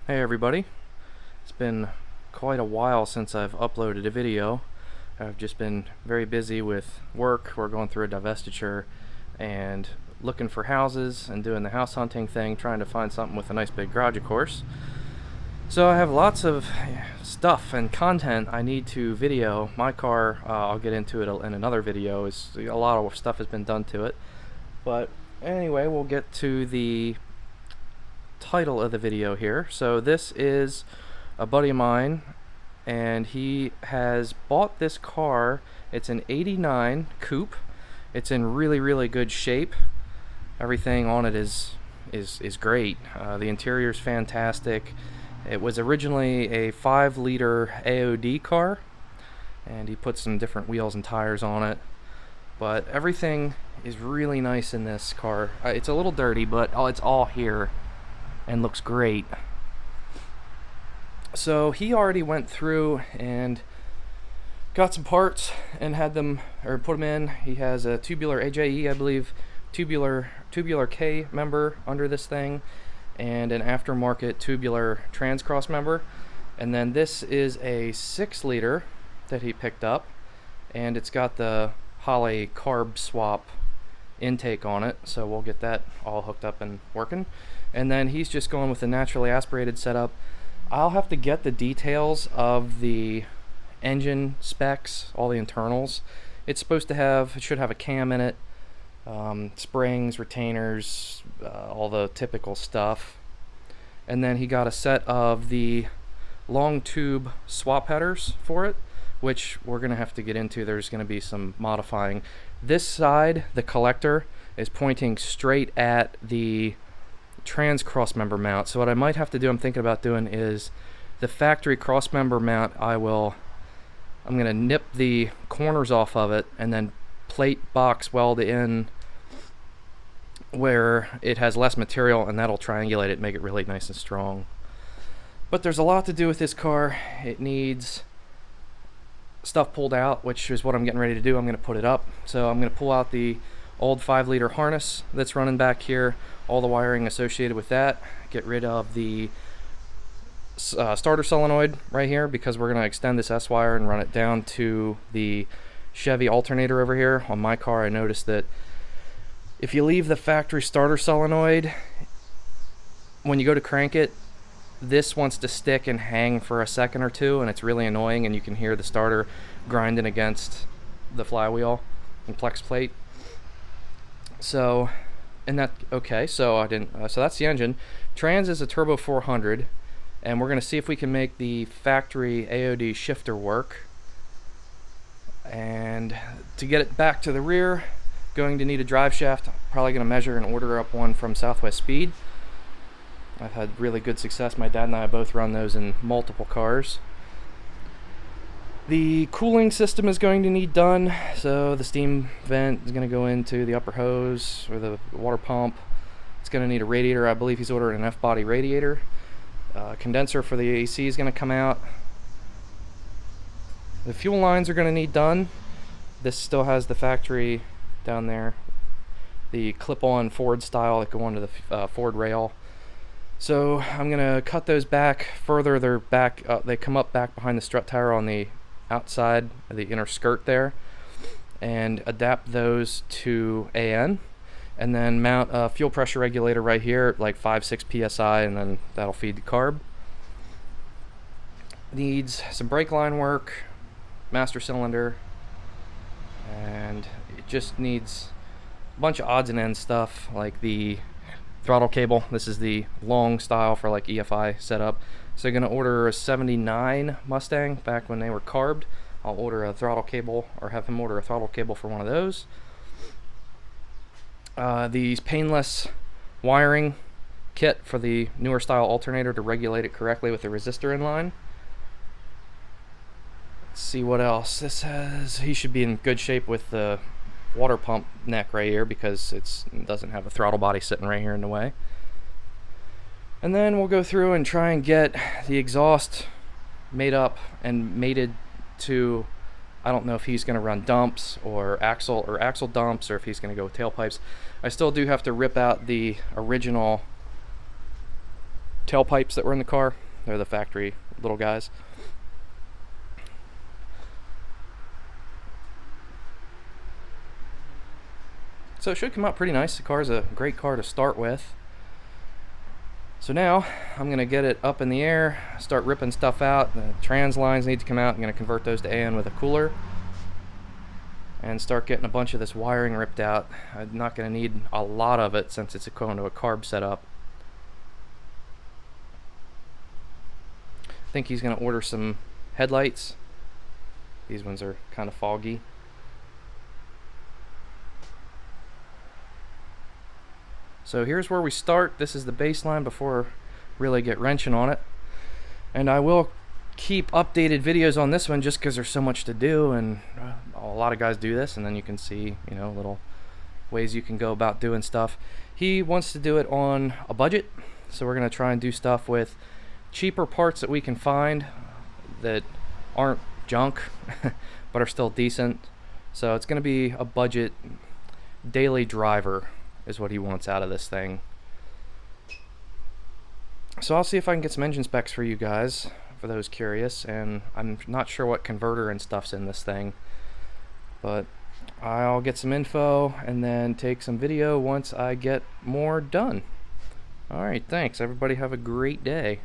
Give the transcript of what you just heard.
Hey everybody, it's been quite a while since I've uploaded a video. I've just been very busy with work. We're going through a divestiture and looking for houses and doing the house hunting thing, trying to find something with a nice big garage, of course. So I have lots of stuff and content I need to video. My car, I'll get into it in another video, is a lot of stuff has been done to it. But anyway, we'll get to the title of the video here. So this is a buddy of mine, and he has bought this car. It's an '89 Coupe. It's in really good shape. Everything on it is great. The interior's fantastic. It was originally a 5-liter AOD car, and he put some different wheels and tires on it, but everything is really nice in this car. It's a little dirty, but it's all here and looks great. So he already went through and got some parts and had them, or put them in. He has a tubular AJE, I believe, tubular K member under this thing, and an aftermarket tubular transcross member. And then this is a 6-liter that he picked up, and it's got the Holley carb swap intake on it, so we'll get that all hooked up and working. And then he's just going with the naturally aspirated setup. I'll have to get the details of the engine specs, all the internals. It should have a cam in it, springs, retainers, all the typical stuff. And then he got a set of the long tube swap headers for it, which we're going to have to get into. There's going to be some modifying. This side, the collector, is pointing straight at the trans cross member mount. So what I might have to do, I'm thinking about doing, is the factory cross member mount. I'm going to nip the corners off of it and then plate box weld it in where it has less material, and that'll triangulate it, make it really nice and strong. But there's a lot to do with this car. It needs stuff pulled out, which is what I'm getting ready to do. I'm going to put it up. So I'm going to pull out the old 5-liter harness that's running back here, all the wiring associated with that, get rid of the starter solenoid right here, because we're going to extend this S-wire and run it down to the Chevy alternator over here. On my car, I noticed that if you leave the factory starter solenoid, when you go to crank it, this wants to stick and hang for a second or two, and it's really annoying, and you can hear the starter grinding against the flywheel and flex plate. So, so that's the engine. Trans is a turbo 400, and we're going to see if we can make the factory AOD shifter work. And to get it back to the rear, going to need a drive shaft. Probably going to measure and order up one from Southwest Speed. I've had really good success. My dad and I both run those in multiple cars. The cooling system is going to need done, so the steam vent is going to go into the upper hose or the water pump. It's going to need a radiator. I believe he's ordering an F-body radiator. Condenser for the AC is going to come out. The fuel lines are going to need done. This still has the factory down there, the clip-on Ford style that go onto the Ford rail. So I'm going to cut those back further. They're back. They come up back behind the strut tire on the outside of the inner skirt there, and adapt those to AN, and then mount a fuel pressure regulator right here at like 5-6 psi, and then that'll feed the carb. Needs some brake line work, master cylinder, and it just needs a bunch of odds and ends stuff like the throttle cable. This is the long style for like EFI setup. So I'm going to order a 79 Mustang back when they were carbed. I'll order a throttle cable, or have him order a throttle cable for one of those. These painless wiring kit for the newer style alternator to regulate it correctly with the resistor in line. Let's see what else. This says he should be in good shape with the water pump neck right here, because it doesn't have a throttle body sitting right here in the way. And then we'll go through and try and get the exhaust made up and mated to, I don't know if he's going to run dumps or axle dumps, or if he's going to go with tailpipes. I still do have to rip out the original tailpipes that were in the car. They're the factory little guys. So it should come out pretty nice. The car's a great car to start with. So now I'm going to get it up in the air, start ripping stuff out. The trans lines need to come out. I'm going to convert those to AN with a cooler and start getting a bunch of this wiring ripped out. I'm not going to need a lot of it since it's going to a carb setup. I think he's going to order some headlights. These ones are kind of foggy. So here's where we start. This is the baseline before really get wrenching on it. And I will keep updated videos on this one just because there's so much to do, and a lot of guys do this, and then you can see, you know, little ways you can go about doing stuff. He wants to do it on a budget, so we're going to try and do stuff with cheaper parts that we can find that aren't junk but are still decent. So it's going to be a budget daily driver is what he wants out of this thing. So I'll see if I can get some engine specs for you guys, for those curious, and I'm not sure what converter and stuff's in this thing, but I'll get some info and then take some video once I get more done. Alright, thanks everybody, have a great day.